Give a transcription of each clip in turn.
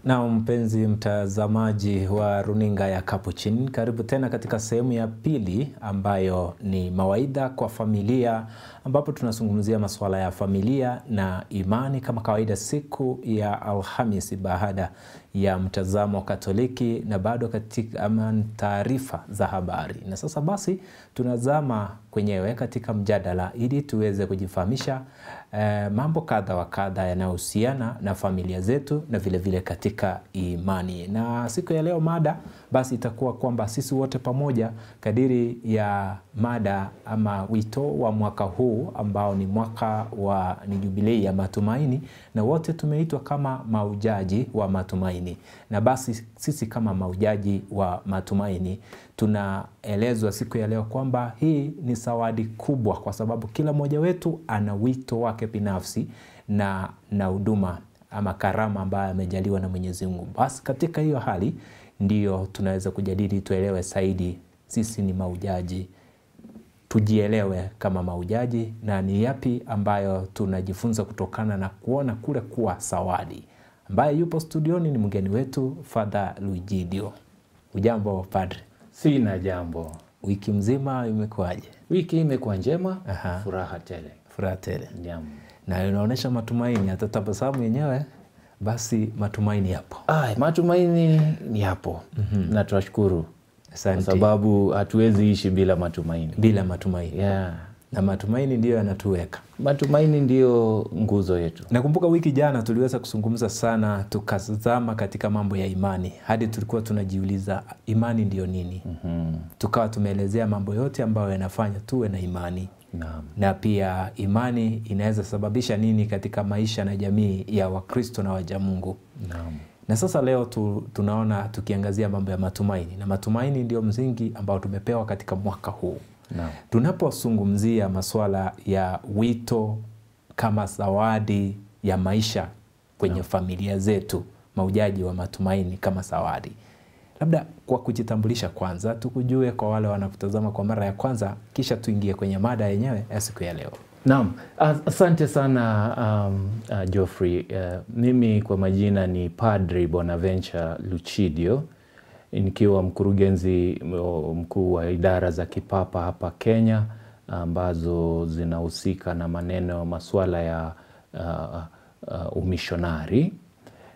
Na mpenzi mtazamaji wa runinga ya Capuchin, karibu tena katika sehemu ya pili ambayo ni mawaidha kwa familia, ambapo tunazungumzia masuala ya familia na imani kama kawaida siku ya Alhamisi baada ya mtazamo Katoliki na bado katika taarifa za habari. Na sasa basi tunazama kwenyewe katika mjadala ili tuweze kujifahamisha mambo kadha wa kadha yanayohusiana na familia zetu na vile vile katika imani. Na siku ya leo mada basi itakuwa kwamba sisi wote pamoja kadiri ya mada ama wito wa mwaka huu ambao ni mwaka wa jubilei ya matumaini, na wote tumeitwa kama maujaji wa matumaini. Na basi sisi kama maujaji wa matumaini tunaelezwa siku ya leo kwamba hii ni zawadi kubwa, kwa sababu kila mmoja wetu ana wito wake binafsi na huduma ama karama ambayo amejaliwa na Mwenyezi Mungu. Basi katika hiyo hali ndio tunaweza kujadili, tuelewe zaidi sisi ni maujaji, tujielewe kama maujaji na ni yapi ambayo tunajifunza kutokana na kuona kule kuwa zawadi. Ambaye yupo studioni ni mgeni wetu Father Luigidio. Ujambo Padre? Sina jambo. Wiki mzima imekuwaje? Wiki imekuwa njema, furaha tele. Furaha tele. Jambo. Na inaonyesha matumaini, hata tabasamu yenyewe basi matumaini yapo. Matumaini ni yapo. Na tunashukuru. Asante. Kwa sababu hatuwezi ishi bila matumaini. Bila matumaini. Yeah. Na matumaini ndio yanatuweka. Matumaini ndio nguzo yetu. Nakumbuka wiki jana tuliweza kuzungumza sana, tukazama katika mambo ya imani. Hadi tulikuwa tunajiuliza imani ndio nini? Tukawa tumeelezea mambo yote ambayo yanafanya tuwe na imani. Naam. Na pia imani inaweza sababisha nini katika maisha na jamii ya Wakristo na waja Mungu. Naam. Na sasa leo tunaona tukiangazia mambo ya matumaini. Na matumaini ndio msingi ambao tumepewa katika mwaka huu. Naam. Tunapozungumzia masuala ya wito kama zawadi ya maisha kwenye familia zetu, maujaji wa matumaini kama zawadi. Labda kwa kujitambulisha kwanza, tukujue kwa wale wanakutazama kwa mara ya kwanza, kisha tuingie kwenye mada yenyewe ya siku ya leo. Naam, asante sana Geoffrey. Mimi kwa majina ni Padre Bonaventure Lucidio, nikiwa mkurugenzi mkuu wa idara za kipapa hapa Kenya ambazo zinahusika na masuala ya umishonari,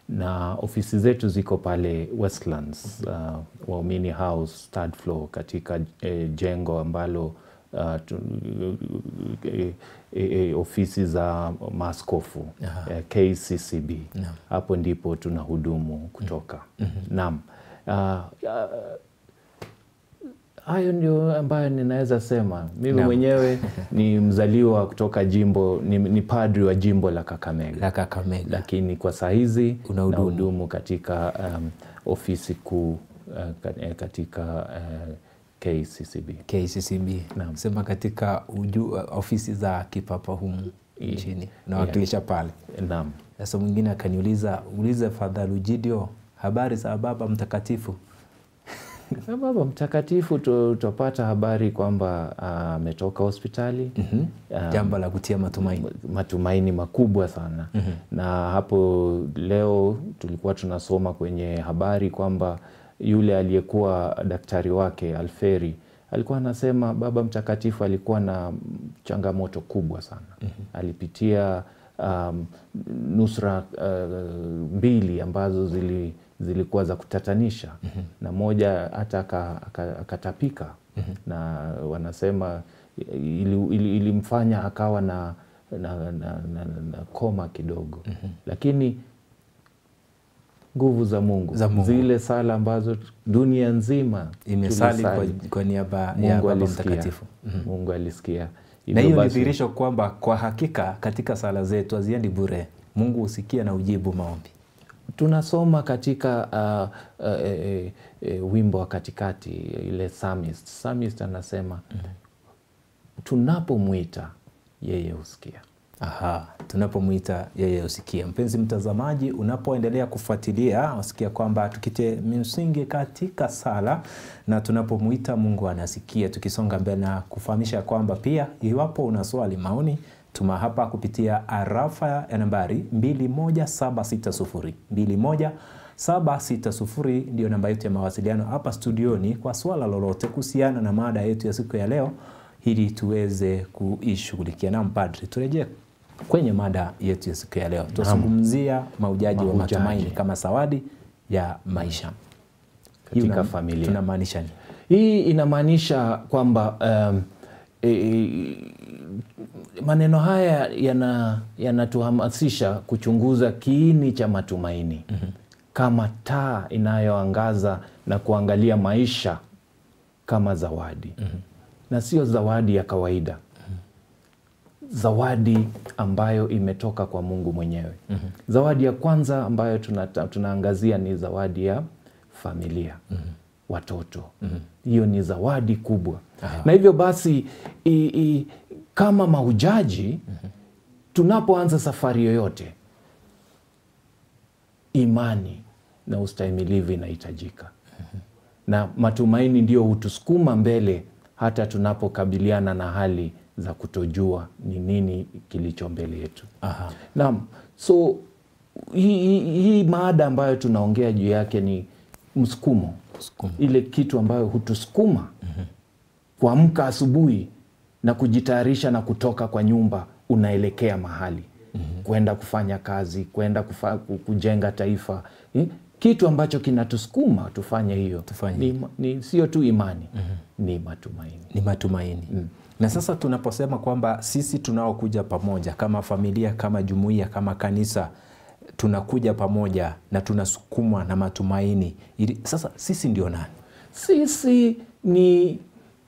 na ofisi zetu ziko pale Westlands, Waumini House, third floor, katika jengo ambalo ofisi za maaskofu KCCB. Hapo ndipo tunahudumu kutoka. Naam. Hayo ndio ambayo ninaweza sema. Mimi mwenyewe ni mzaliwa kutoka jimbo, ni padri wa jimbo la Kakamega. Lakini kwa saa hizi nahudumu katika ofisi kuu katika KCCB. Naam. Sema katika ofisi za kipapa humu nchini unawakilisha pale. Naam. Sasa mwingine akaniuliza, ulize Father Luigidio, habari za Baba Mtakatifu? Baba Mtakatifu tutapata habari kwamba ametoka hospitali. Jambo la kutia matumaini. Matumaini makubwa sana. Na hapo leo tulikuwa tunasoma kwenye habari kwamba yule aliyekuwa daktari wake Alferi alikuwa anasema Baba Mtakatifu alikuwa na changamoto kubwa sana. Alipitia nusra mbili ambazo zilikuwa za kutatanisha. Na moja hata akatapika. Na wanasema ilimfanya akawa na koma kidogo. Lakini nguvu za Mungu, zile sala ambazo dunia nzima imesali kwa niaba ya Baba Mtakatifu. Mungu alisikia. Na hiyo ni dhihirisho kwamba kwa hakika katika sala zetu haziendi bure. Mungu husikia na ujibu maombi. Tunasoma katika wimbo wa katikati, ile psalmist anasema tunapomwita yeye husikia. Tunapomwita yeye husikia. Mpenzi mtazamaji, unapoendelea kufuatilia usikia kwamba tukite msingi katika sala na tunapomwita Mungu anasikia. Tukisonga mbele na kufahamisha kwamba pia iwapo una swali, maoni, tuma hapa kupitia arafa ya nambari 21760 760 ndio namba yetu ya mawasiliano hapa studioni kwa swala lolote kuhusiana na mada yetu ya siku ya leo, ili tuweze kuishughulikia. Na mpadri, turejee kwenye mada yetu ya siku ya leo. Tuzungumzia mahujaji wa matumaini kama zawadi ya maisha katika familia. Tunamaanisha nini? Hii inamaanisha kwamba maneno haya yanatuhamasisha kuchunguza kiini cha matumaini kama taa inayoangaza na kuangalia maisha kama zawadi na sio zawadi ya kawaida, zawadi ambayo imetoka kwa Mungu mwenyewe. Zawadi ya kwanza ambayo tunaangazia ni zawadi ya familia, watoto. Hiyo ni zawadi kubwa. Na hivyo basi kama mahujaji tunapoanza safari yoyote, imani na ustahimilivu inahitajika. Na matumaini ndio hutusukuma mbele hata tunapokabiliana na hali za kutojua ni nini kilicho mbele yetu. Naam, so hii mada ambayo tunaongea juu yake ni msukumo. Ile kitu ambayo hutusukuma kuamka asubuhi na kujitayarisha na kutoka kwa nyumba unaelekea mahali, kwenda kufanya kazi, kwenda kujenga taifa. Kitu ambacho kinatusukuma tufanye hiyo ni sio tu imani, ni matumaini. Ni matumaini. Na sasa tunaposema kwamba sisi tunaokuja pamoja kama familia, kama jumuiya, kama kanisa, tunakuja pamoja na tunasukumwa na matumaini. Sasa sisi ndio nani?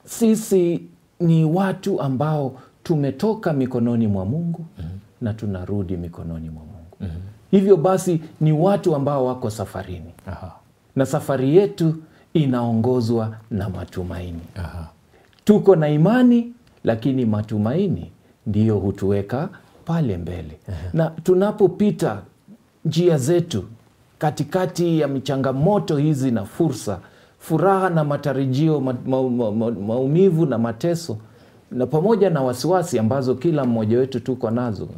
Sisi ni watu ambao tumetoka mikononi mwa Mungu na tunarudi mikononi mwa Mungu. Hivyo basi ni watu ambao wako safarini. Na safari yetu inaongozwa na matumaini. Tuko na imani, lakini matumaini ndiyo hutuweka pale mbele. Na tunapopita njia zetu katikati ya changamoto hizi na fursa, furaha na matarajio, maumivu na mateso, na pamoja na wasiwasi ambazo kila mmoja wetu tuko nazo.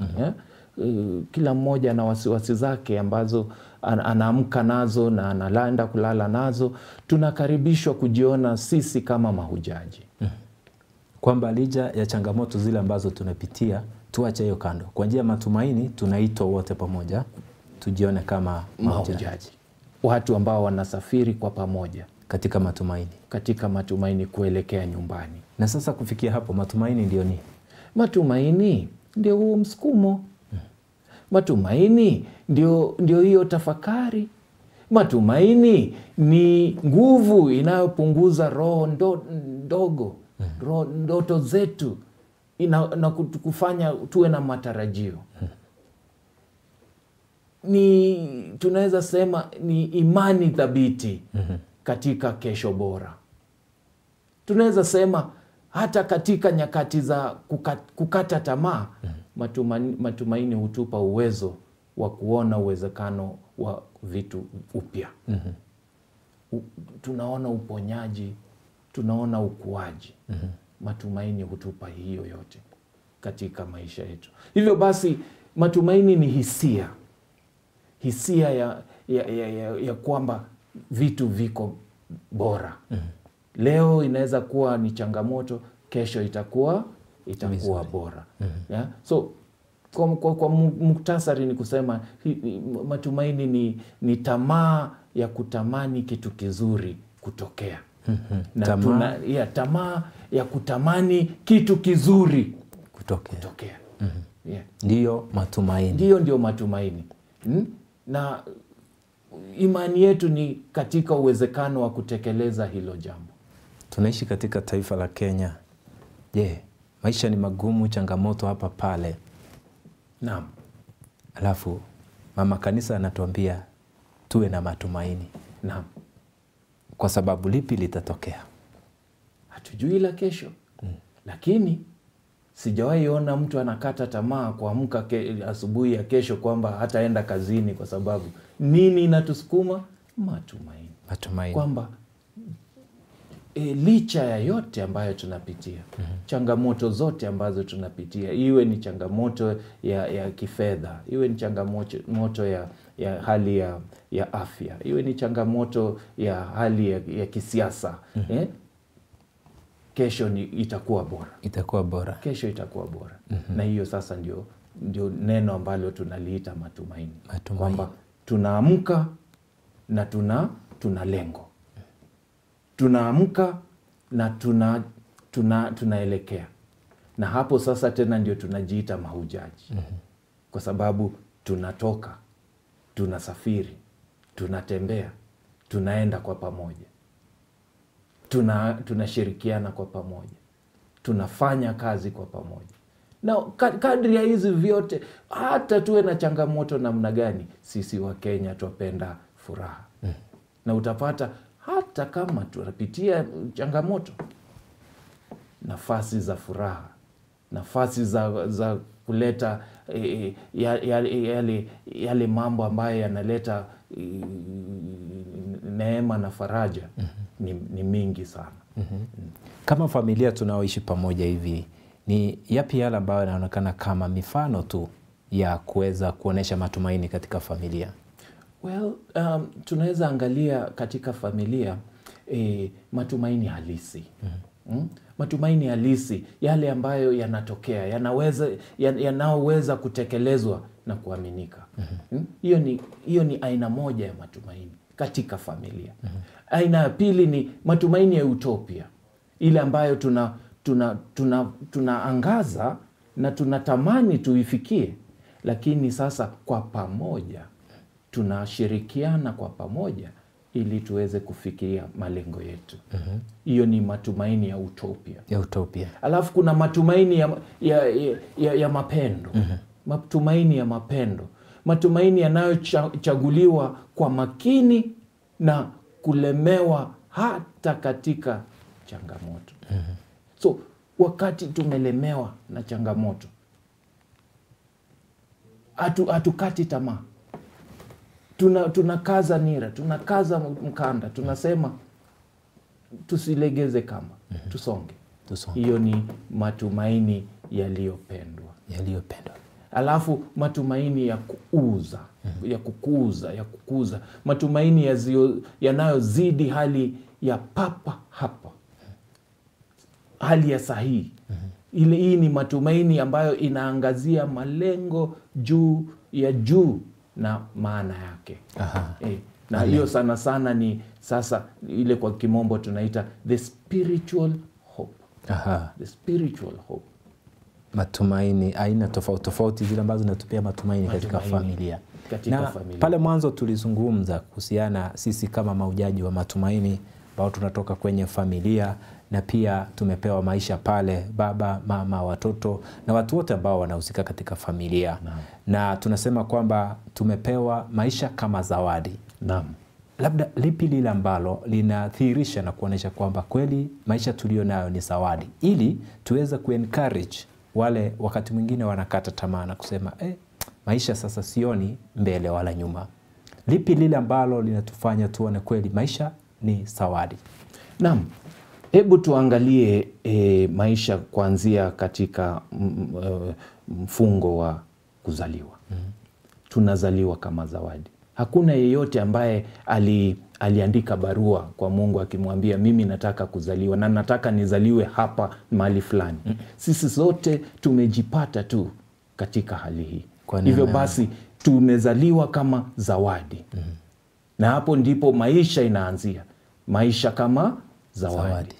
Kila mmoja na wasiwasi zake ambazo anaamka nazo na analanda kulala nazo. Tunakaribishwa kujiona sisi kama mahujaji. Kwamba licha ya changamoto zile ambazo tunapitia, tuache hiyo kando. Kwa njia ya matumaini tunaitwa wote pamoja tujione kama mahujaji. Watu ambao wanasafiri kwa pamoja katika matumaini. Katika matumaini kuelekea nyumbani. Na sasa kufikia hapo, matumaini ndio nini? Matumaini ndio huo msukumo. Matumaini ndio hiyo tafakari. Matumaini ni nguvu inayopunguza roho ndogo, ndoto zetu, na kufanya tuwe na matarajio. Tunaweza sema ni imani thabiti katika kesho bora. Tunaweza sema hata katika nyakati za kukata tamaa, matumaini hutupa uwezo wa kuona uwezekano wa vitu upya. Tunaona uponyaji, tunaona ukuaji. Matumaini hutupa hiyo yote katika maisha yetu. Hivyo basi matumaini ni hisia ya kwamba vitu viko bora. Leo inaweza kuwa ni changamoto, kesho itakuwa bora. So kwa muktasari ni kusema matumaini ni tamaa ya kutamani kitu kizuri kutokea. Tamaa ya kutamani kitu kizuri kutokea. Ndiyo matumaini. Ndio matumaini. Na imani yetu ni katika uwezekano wa kutekeleza hilo jambo. Tunaishi katika taifa la Kenya. Maisha ni magumu, changamoto hapa pale. Naam. Alafu mama kanisa anatuambia tuwe na matumaini. Naam. Kwa sababu lipi litatokea? Hatujui la kesho. Lakini sijawahi ona mtu anakata tamaa kuamka asubuhi ya kesho kwamba hataenda kazini kwa sababu nini inatusukuma? Matumaini. Kwamba licha ya yote ambayo tunapitia, changamoto zote ambazo tunapitia, iwe ni changamoto ya kifedha, iwe ni changamoto ya hali ya afya, iwe ni changamoto ya hali ya kisiasa, kesho itakuwa bora. Itakuwa bora. Kesho itakuwa bora. Na hiyo sasa ndio neno ambalo tunaliita matumaini. Kwamba tunaamka na tuna lengo. Tunaamka na tunaelekea. Na hapo sasa tena ndio tunajiita mahujaji. Kwa sababu tunatoka, tunasafiri, tunatembea, tunaenda kwa pamoja. Tunashirikiana kwa pamoja. Tunafanya kazi kwa pamoja. Na kadri ya hizi vyote, hata tuwe na changamoto namna gani, sisi wa Kenya twapenda furaha. Na utapata hata kama tunapitia changamoto, nafasi za furaha, nafasi za kuleta yale mambo ambayo yanaleta neema na faraja ni mingi sana. Kama familia tunaoishi pamoja hivi, ni yapi yale ambayo yanaonekana kama mifano tu ya kuweza kuonesha matumaini katika familia? Well, tunaweza angalia katika familia matumaini halisi. Matumaini halisi, yale ambayo yanatokea, yanaoweza kutekelezwa na kuaminika. Hiyo ni aina moja ya matumaini katika familia. Aina ya pili ni matumaini ya utopia, ile ambayo tunaangaza na tunatamani tuifikie, lakini sasa kwa pamoja tunashirikiana kwa pamoja ili tuweze kufikia malengo yetu. Hiyo ni matumaini ya utopia. Ya utopia. Alafu kuna matumaini ya mapendo. Matumaini ya mapendo. Matumaini yanayochaguliwa kwa makini na kulemewa hata katika changamoto. So wakati tumelemewa na changamoto, hatukati tamaa. Tunakaza nira, tunakaza mkanda, tunasema tusilegeze kamba, tusonge. Hiyo ni matumaini yaliyopendwa. Alafu matumaini ya kuuza, ya kukuza, matumaini yanayozidi hali ya papa hapa, hali ya sahihi. Hii ni matumaini ambayo inaangazia malengo juu na maana yake. Na hiyo sana sana ni sasa ile kwa kimombo tunaita the spiritual hope. The spiritual hope. Matumaini aina tofauti zile ambazo zinatupea matumaini katika familia. Pale mwanzo tulizungumza kuhusiana sisi kama mahujaji wa matumaini ambao tunatoka kwenye familia, na pia tumepewa maisha pale, baba, mama, watoto na watu wote ambao wanahusika katika familia. Na tunasema kwamba tumepewa maisha kama zawadi. Labda lipi lile ambalo linadhihirisha na kuonesha kwamba kweli maisha tulio nayo ni zawadi, ili tuweze kuencourage wale wakati mwingine wanakata tamaa na kusema maisha sasa sioni mbele wala nyuma? Lipi lile ambalo linatufanya tuone kweli maisha ni zawadi? Naam. Hebu tuangalie maisha kuanzia katika mfungo wa kuzaliwa. Tunazaliwa kama zawadi. Hakuna yeyote ambaye aliandika barua kwa Mungu akimwambia mimi nataka kuzaliwa na nataka nizaliwe hapa mahali fulani. Sisi zote tumejipata tu katika hali hii. Hivyo basi tumezaliwa kama zawadi. Na hapo ndipo maisha inaanzia. Maisha kama zawadi.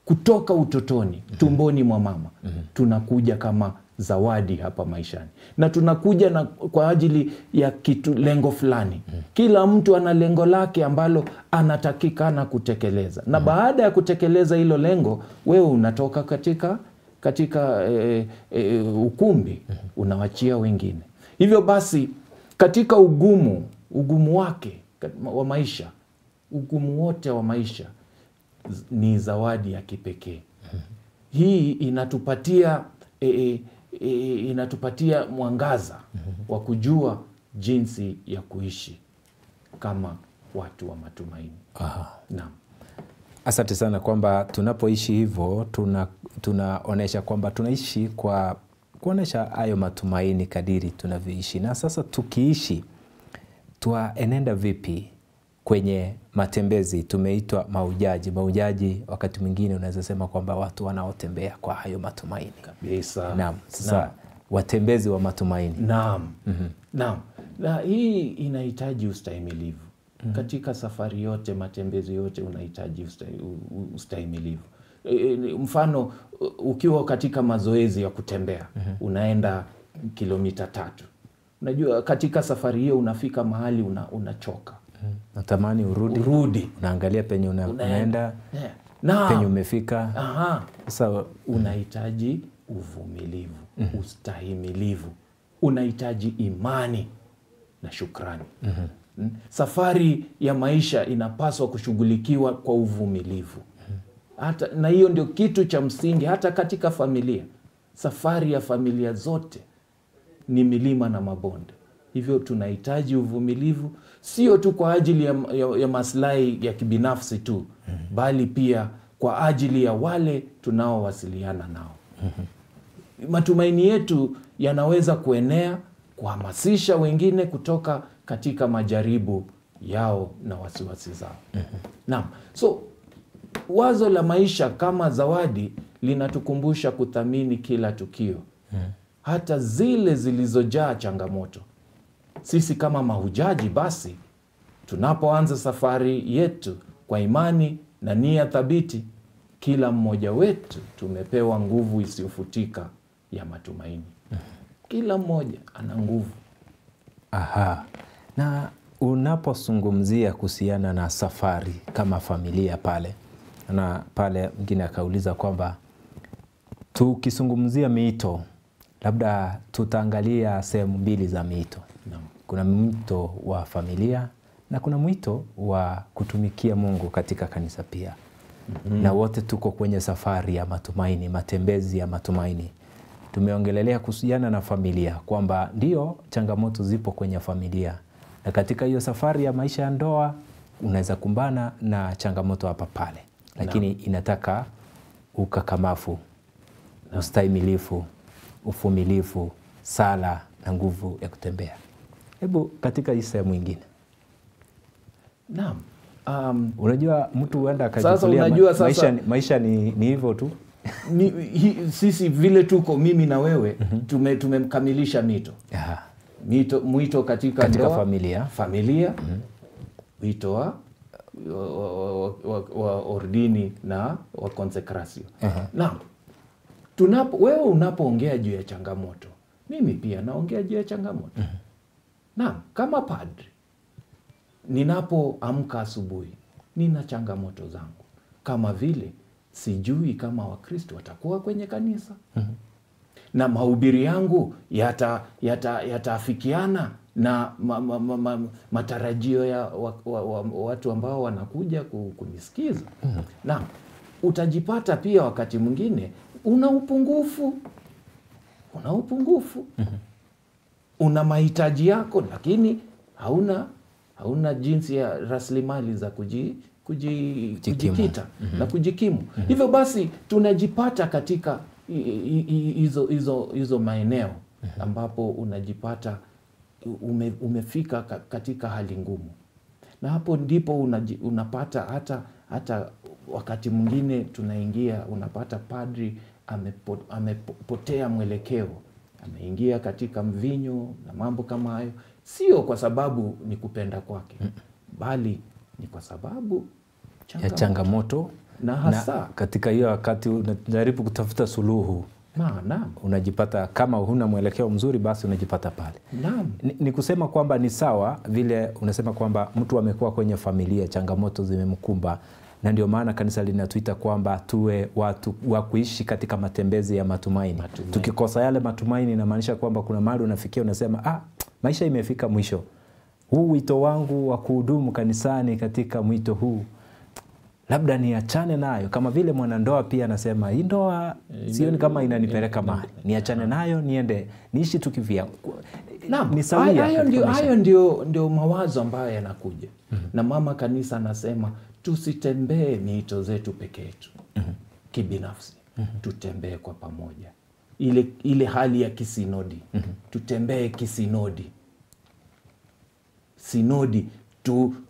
Kutoka utotoni, tumboni mwa mama, tunakuja kama zawadi hapa maishani. Na tunakuja kwa ajili ya lengo fulani. Kila mtu ana lengo lake ambalo anatakikana kutekeleza. Na baada ya kutekeleza hilo lengo, wewe unatoka katika ukumbi, unawachia wengine. Hivyo basi, katika ugumu wake wa maisha, ugumu wote wa maisha ni zawadi ya kipekee. Hii inatupatia mwangaza wa kujua jinsi ya kuishi kama watu wa matumaini. Naam. Asante sana kwamba tunapoishi hivyo tunaonesha kwamba tunaishi kwa kuonesha hayo matumaini kadiri tunavyoishi. Na sasa tukiishi Twaenenda vipi kwenye matembezi? Tumeitwa mahujaji. Mahujaji wakati mwingine unaweza sema kwamba watu wanaotembea kwa hayo matumaini. Kabisa. Naam. Sasa watembezi wa matumaini. Naam. Naam. Na hii inahitaji ustahimilivu. Katika safari yote, matembezi yote unahitaji ustahimilivu. Mfano, ukiwa katika mazoezi ya kutembea, unaenda kilomita 3. Unajua katika safari hiyo unafika mahali unachoka. Natamani urudi. Unaangalia penye unaenda, penye umefika. Sasa unahitaji uvumilivu, ustahimilivu. Unahitaji imani na shukrani. Safari ya maisha inapaswa kushughulikiwa kwa uvumilivu. Na hiyo ndio kitu cha msingi hata katika familia. Safari ya familia zote ni milima na mabonde. Hivyo tunahitaji uvumilivu, sio tu kwa ajili ya maslahi ya kibinafsi tu, bali pia kwa ajili ya wale tunaowasiliana nao. Matumaini yetu yanaweza kuenea, kuhamasisha wengine kutoka katika majaribu yao na wasiwasi zao. Naam. So wazo la maisha kama zawadi linatukumbusha kuthamini kila tukio, hata zile zilizojaa changamoto. Sisi kama mahujaji basi, tunapoanza safari yetu kwa imani na nia thabiti, kila mmoja wetu tumepewa nguvu isiyofutika ya matumaini. Kila mmoja ana nguvu. Na unapozungumzia kuhusiana na safari kama familia pale, na pale mwingine akauliza kwamba tukizungumzia miito, labda tutaangalia sehemu mbili za miito. Kuna mwito wa familia na kuna mwito wa kutumikia Mungu katika kanisa pia. Na wote tuko kwenye safari ya matumaini, matembezi ya matumaini. Tumeongelelea kuhusiana na familia kwamba ndio changamoto zipo kwenye familia, na katika hiyo safari ya maisha ya ndoa unaweza kumbana na changamoto hapa pale, lakini inataka ukakamavu, ustahimilifu, uvumilivu, sala na nguvu ya kutembea. Hebu katika hii sehemu nyingine. Naam. Unajua mtu huenda akajifulia maisha ni hivyo tu. Sisi vile tuko mimi na wewe tumekamilisha mito. Mwito katika ndoa, familia, mwito wa ordini na wa konsekrasio. Naam. Wewe unapoongea juu ya changamoto, mimi pia naongea juu ya changamoto. Naam, kama padri ninapoamka asubuhi nina changamoto zangu, kama vile sijui kama Wakristo watakuwa kwenye kanisa. Na mahubiri yangu yataafikiana na matarajio ya watu ambao wanakuja kunisikiza. Na utajipata pia wakati mwingine una upungufu. Una mahitaji yako, lakini hauna jinsi ya rasilimali za kujikita na kujikimu. Hivyo basi tunajipata katika hizo maeneo ambapo unajipata umefika katika hali ngumu. Na hapo ndipo unapata hata wakati mwingine tunaingia, unapata padri amepotea mwelekeo, ameingia katika mvinyo na mambo kama hayo. Sio kwa sababu ni kupenda kwake, bali ni kwa sababu ya changamoto. Na hasa katika hiyo wakati unajaribu kutafuta suluhu, unajipata kama huna mwelekeo mzuri, basi unajipata pale. Ni kusema kwamba ni sawa vile unasema kwamba mtu amekuwa kwenye familia, changamoto zimemkumba, na ndio maana kanisa linatuita kwamba tuwe watu wa kuishi katika matembezi ya matumaini. Tukikosa yale matumaini, inamaanisha kwamba kuna mahali unafikia unasema maisha imefika mwisho. Huu wito wangu wa kuhudumu kanisani katika mwito huu, labda niachane nayo. Kama vile mwanandoa pia anasema hii ndoa sioni kama inanipeleka mahali, niachane nayo niende niishi tu kivyangu. Ni sawia. Hayo ndio mawazo ambayo yanakuja. Na mama kanisa anasema tusitembee miito zetu peke yetu kibinafsi. Tutembee kwa pamoja. Ile hali ya kisinodi. Tutembee kisinodi. sinodi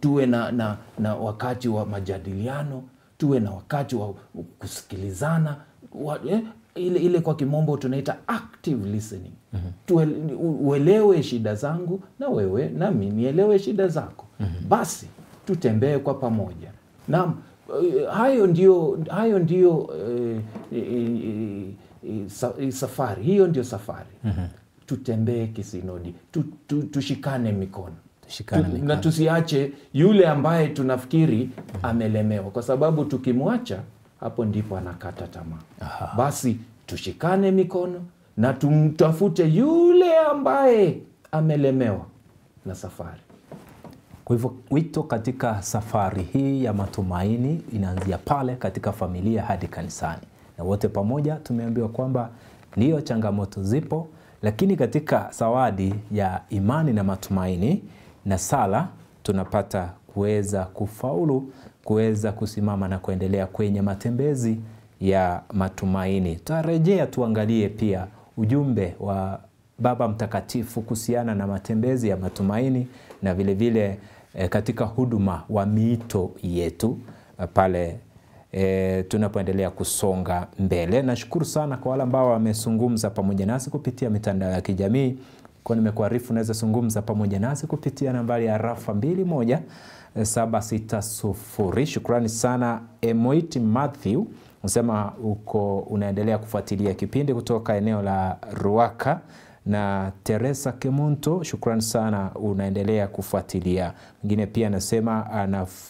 tuwe na wakati wa majadiliano, tuwe na wakati wa kusikilizana, ile kwa kimombo tunaita active listening. Uelewe shida zangu na wewe nami nielewe shida zako. Basi tutembee kwa pamoja. Na hayo ndio safari. Hiyo ndio safari. Tutembee kisinodi. Tushikane mikono. Na tusiache yule ambaye tunafikiri amelemewa, kwa sababu tukimwacha hapo ndipo anakata tamaa. Basi tushikane mikono na tumtafute yule ambaye amelemewa na safari. Kwa hivyo wito katika safari hii ya matumaini inaanzia pale katika familia hadi kanisani. Na wote pamoja tumeambiwa kwamba ndio changamoto zipo, lakini katika zawadi ya imani na matumaini na sala tunapata kuweza kufaulu, kuweza kusimama na kuendelea kwenye matembezi ya matumaini. Tutarejea tuangalie pia ujumbe wa Baba Mtakatifu kuhusiana na matembezi ya matumaini na vile vile katika huduma wa miito yetu pale tunapoendelea kusonga mbele. Nashukuru sana kwa wale ambao wamezungumza pamoja nasi kupitia mitandao ya kijamii. Kwa nimekuarifu unaweza zungumza pamoja nasi kupitia nambari ya rafa 21760. Shukrani sana Emoiti Matthew. Unasema unaendelea kufuatilia kipindi kutoka eneo la Ruaka, na Teresa Kemunto, shukrani sana unaendelea kufuatilia. Mwingine pia anasema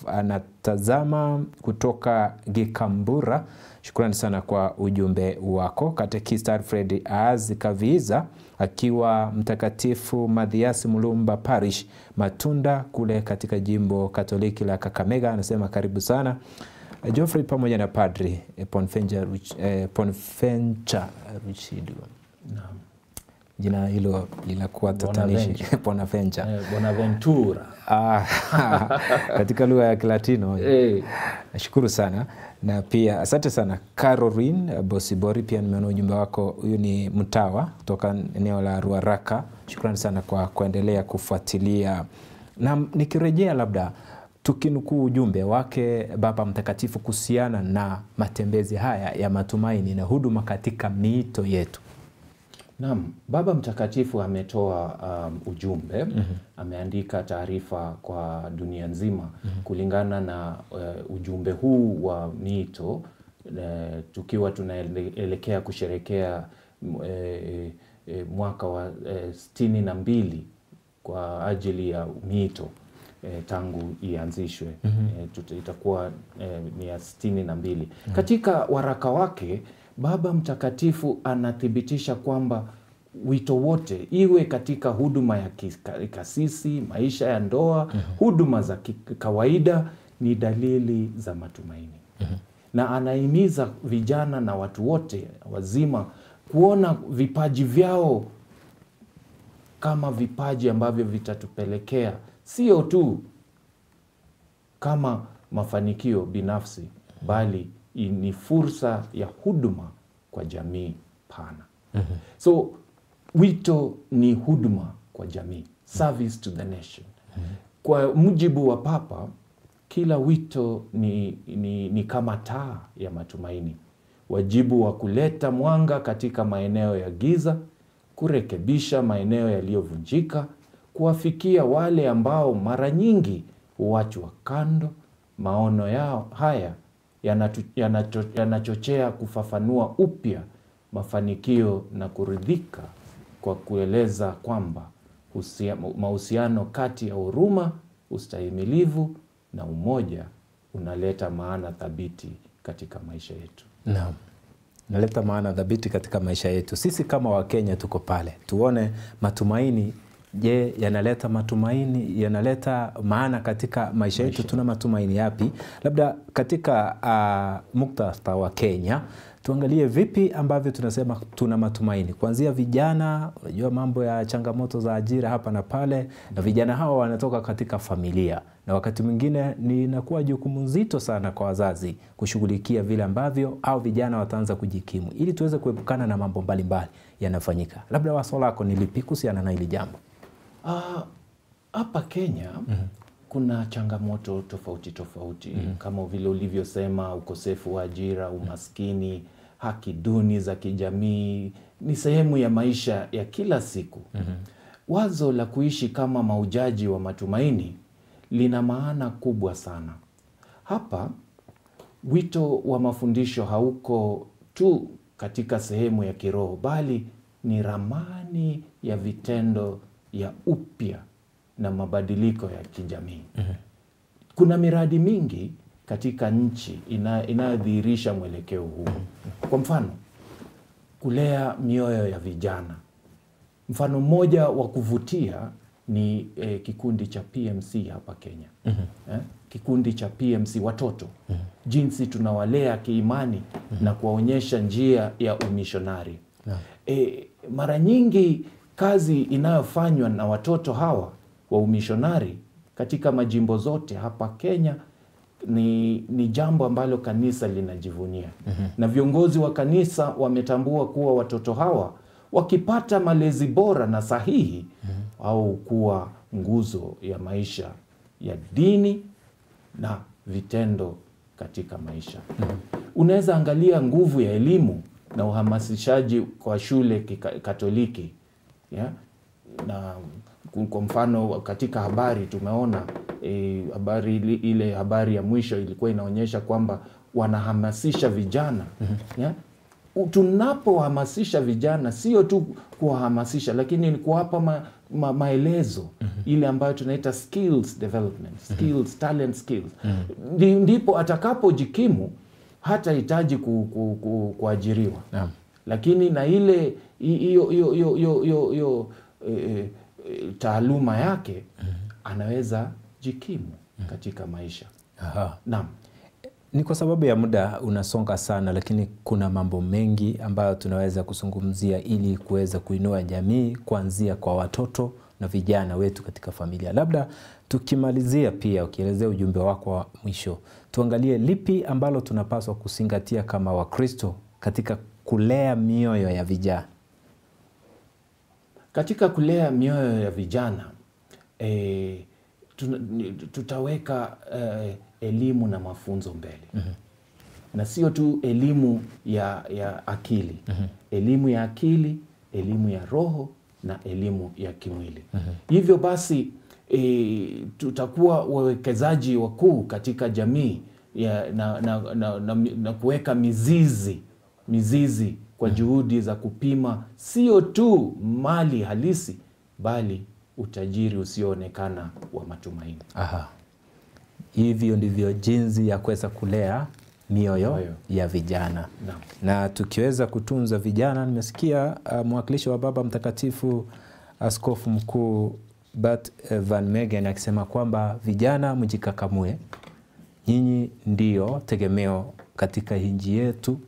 anatazama kutoka Gikambura. Shukrani sana kwa ujumbe wako. Katekista Alfred Aazi Kaviza akiwa Mtakatifu Mathias Mulumba Parish Matunda kule katika jimbo Katoliki la Kakamega anasema karibu sana. Geoffrey pamoja na Padri Ponfencha Ruchidu. Naam. Jina hilo linakuwa tatanishi. Bonaventura. Katika lugha ya Kilatino. Nashukuru sana. Na pia asante sana Caroline Bosibori, pia nimeona ujumbe wako. Huyu ni mtawa kutoka eneo la Ruaraka. Shukrani sana kwa kuendelea kufuatilia. Na nikirejea labda tukinukuu ujumbe wake Baba Mtakatifu kuhusiana na matembezi haya ya matumaini na huduma katika miito yetu. Naam, Baba Mtakatifu ametoa ujumbe, ameandika taarifa kwa dunia nzima kulingana na ujumbe huu wa miito, tukiwa tunaelekea kusherekea mwaka wa 62 kwa ajili ya miito tangu ianzishwe. Itakuwa ni ya 62. Katika waraka wake Baba Mtakatifu anathibitisha kwamba wito wote, iwe katika huduma ya kasisi, maisha ya ndoa, huduma za kawaida, ni dalili za matumaini. Na anahimiza vijana na watu wote wazima kuona vipaji vyao kama vipaji ambavyo vitatupelekea sio tu kama mafanikio binafsi, bali ni fursa ya huduma kwa jamii pana. So wito ni huduma kwa jamii, service to the nation. Kwa mujibu wa Papa, kila wito ni kama taa ya matumaini, wajibu wa kuleta mwanga katika maeneo ya giza, kurekebisha maeneo yaliyovunjika, kuwafikia wale ambao mara nyingi huachwa kando. Maono yao haya yanachochea kufafanua upya mafanikio na kuridhika, kwa kueleza kwamba mahusiano kati ya huruma, ustahimilivu na umoja unaleta maana thabiti katika maisha yetu. Naam. Naleta maana thabiti katika maisha yetu. Sisi kama Wakenya tuko pale. Tuone matumaini. Je, yanaleta matumaini, yanaleta maana katika maisha yetu? Tuna matumaini yapi? Labda katika muktadha wa Kenya, tuangalie vipi ambavyo tunasema tuna matumaini. Kuanzia vijana, unajua mambo ya changamoto za ajira hapa na pale, na vijana hawa wanatoka katika familia. Na wakati mwingine inakuwa jukumu nzito sana kwa wazazi kushughulikia vile ambavyo au vijana wataanza kujikimu, ili tuweze kuepukana na mambo mbalimbali yanafanyika. Labda wazo lako ni lipi kuhusiana na hili jambo? Hapa Kenya kuna changamoto tofauti tofauti kama vile ulivyosema, ukosefu wa ajira, umaskini, haki duni za kijamii ni sehemu ya maisha ya kila siku. Wazo la kuishi kama mahujaji wa matumaini lina maana kubwa sana. Hapa wito wa mafundisho hauko tu katika sehemu ya kiroho, bali ni ramani ya vitendo ya upya na mabadiliko ya kijamii. Kuna miradi mingi katika nchi inayodhihirisha mwelekeo huu. Kwa mfano, kulea mioyo ya vijana. Mfano mmoja wa kuvutia ni kikundi cha PMC hapa Kenya. Kikundi cha PMC watoto. Jinsi tunawalea kiimani na kuwaonyesha njia ya umishonari. Mara nyingi kazi inayofanywa na watoto hawa wa umishonari katika majimbo zote hapa Kenya ni jambo ambalo kanisa linajivunia. Na viongozi wa kanisa wametambua kuwa watoto hawa wakipata malezi bora na sahihi au kuwa nguzo ya maisha ya dini na vitendo katika maisha. Unaweza angalia nguvu ya elimu na uhamasishaji kwa shule Katoliki. Na kwa mfano katika habari tumeona habari ya mwisho ilikuwa inaonyesha kwamba wanahamasisha vijana. Tunapohamasisha vijana sio tu kuwahamasisha, lakini ni kuwapa maelezo ile ambayo tunaita skills development, skills, talent skills. Ndipo atakapojikimu hatahitaji kuajiriwa. Lakini na ile hiyo taaluma yake anaweza jikimu katika maisha. Naam. Ni kwa sababu ya muda unasonga sana, lakini kuna mambo mengi ambayo tunaweza kuzungumzia ili kuweza kuinua jamii kuanzia kwa watoto na vijana wetu katika familia. Labda tukimalizia pia ukielezea ujumbe wako wa mwisho, tuangalie lipi ambalo tunapaswa kuzingatia kama Wakristo katika kulea mioyo ya vijana. Katika kulea mioyo ya vijana tutaweka elimu na mafunzo mbele. Na sio tu elimu ya akili. Elimu ya akili, elimu ya roho na elimu ya kimwili. Hivyo basi tutakuwa wawekezaji wakuu katika jamii na kuweka mizizi kwa juhudi za kupima sio tu mali halisi, bali utajiri usioonekana wa matumaini. Hivyo ndivyo jinsi ya kuweza kulea mioyo ya vijana. Na tukiweza kutunza vijana, nimesikia mwakilishi wa Baba Mtakatifu Askofu Mkuu Bert Van Megen akisema kwamba vijana mjikakamue, nyinyi ndio tegemeo katika nchi yetu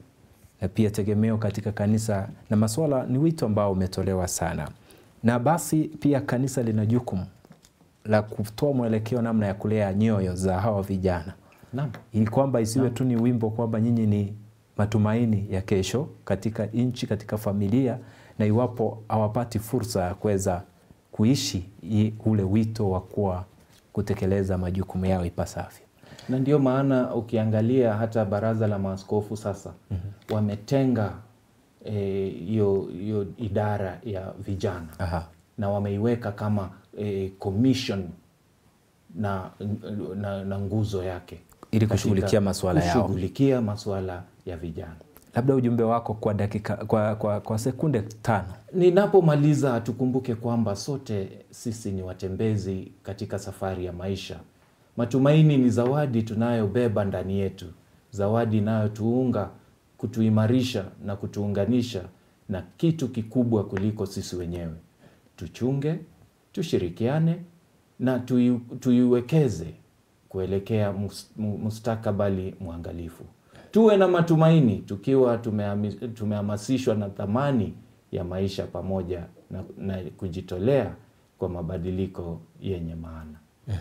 na pia tegemeo katika kanisa, na masuala ni wito ambao umetolewa sana. Na basi pia kanisa lina jukumu la kutoa mwelekeo namna ya kulea nyoyo za hawa vijana. Ili kwamba isiwe tu ni wimbo kwamba nyinyi ni matumaini ya kesho katika nchi, katika familia, na iwapo hawapati fursa ya kuweza kuishi ule wito wa kutekeleza majukumu yao ipasavyo. Na ndio maana ukiangalia hata Baraza la Maaskofu sasa wametenga hiyo idara ya vijana. Na wameiweka kama commission na nguzo yake ili kushughulikia masuala ya vijana. Labda ujumbe wako kwa dakika kwa sekunde 5. Ninapomaliza, tukumbuke kwamba sote sisi ni watembezi katika safari ya maisha. Matumaini ni zawadi tunayobeba ndani yetu, zawadi inayotuunga, kutuimarisha na kutuunganisha na kitu kikubwa kuliko sisi wenyewe. Tuchunge, tushirikiane na tuiwekeze kuelekea mustakabali mwangalifu. Tuwe na matumaini tukiwa tumehamasishwa na thamani ya maisha pamoja na kujitolea kwa mabadiliko yenye maana.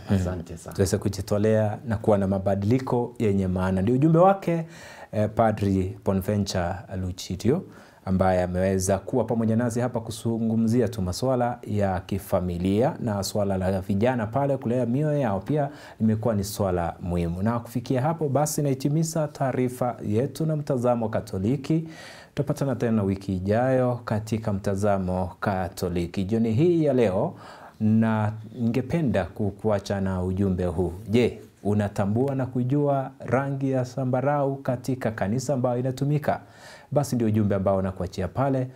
Asante sana. Tuweze kujitolea na kuwa na mabadiliko yenye maana. Ndio ujumbe wake Padri Bonaventure Luchitio ambaye ameweza kuwa pamoja nasi hapa kuzungumzia tu masuala ya kifamilia, na swala la vijana pale kulea mioyo yao pia imekuwa ni swala muhimu. Na kufikia hapo basi nahitimisha taarifa yetu na Mtazamo Katoliki. Tutapatana tena wiki ijayo katika Mtazamo Katoliki. Jioni hii ya leo na ningependa kukuacha na ujumbe huu. Je, unatambua na kujua rangi ya zambarau katika kanisa ambayo inatumika? Basi ndio ujumbe ambao nakuachia pale.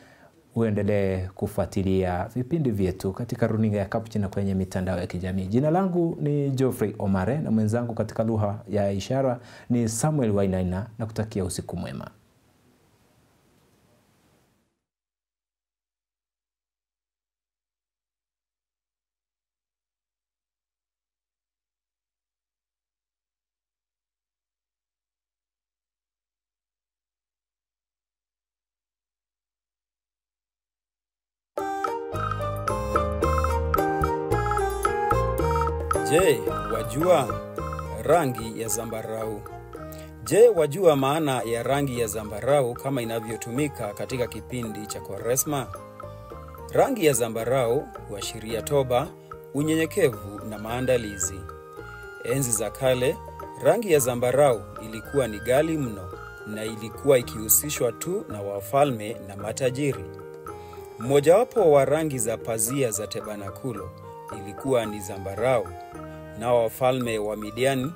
Uendelee kufuatilia vipindi vyetu katika runinga ya Capuchin na kwenye mitandao ya kijamii. Jina langu ni Geoffrey Omare na mwenzangu katika lugha ya ishara ni Samuel Wainaina, na kutakia usiku mwema. Je, wajua rangi ya zambarau? Je, wajua maana ya rangi ya zambarau kama inavyotumika katika kipindi cha Kwaresma? Rangi ya zambarau huashiria toba, unyenyekevu na maandalizi. Enzi za kale, rangi ya zambarau ilikuwa ni ghali mno na ilikuwa ikihusishwa tu na wafalme na matajiri. Mmojawapo wa rangi za pazia za tabernakulo ilikuwa ni zambarau, na wafalme wa Midian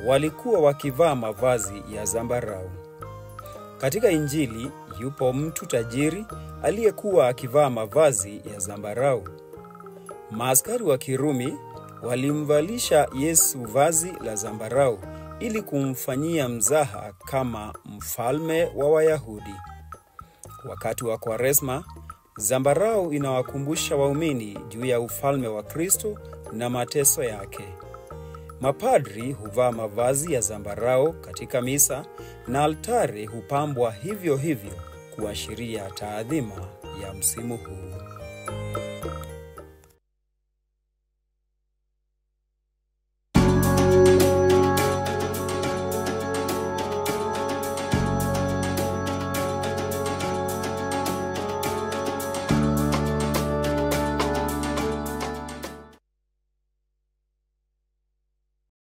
walikuwa wakivaa mavazi ya zambarau. Katika Injili yupo mtu tajiri aliyekuwa akivaa mavazi ya zambarau. Maaskari wa Kirumi walimvalisha Yesu vazi la zambarau ili kumfanyia mzaha kama mfalme wa Wayahudi. Wakati wa Kwaresma, zambarau inawakumbusha waumini juu ya ufalme wa Kristo na mateso yake. Mapadri huvaa mavazi ya zambarau katika misa na altare hupambwa hivyo hivyo kuashiria taadhima ya msimu huu.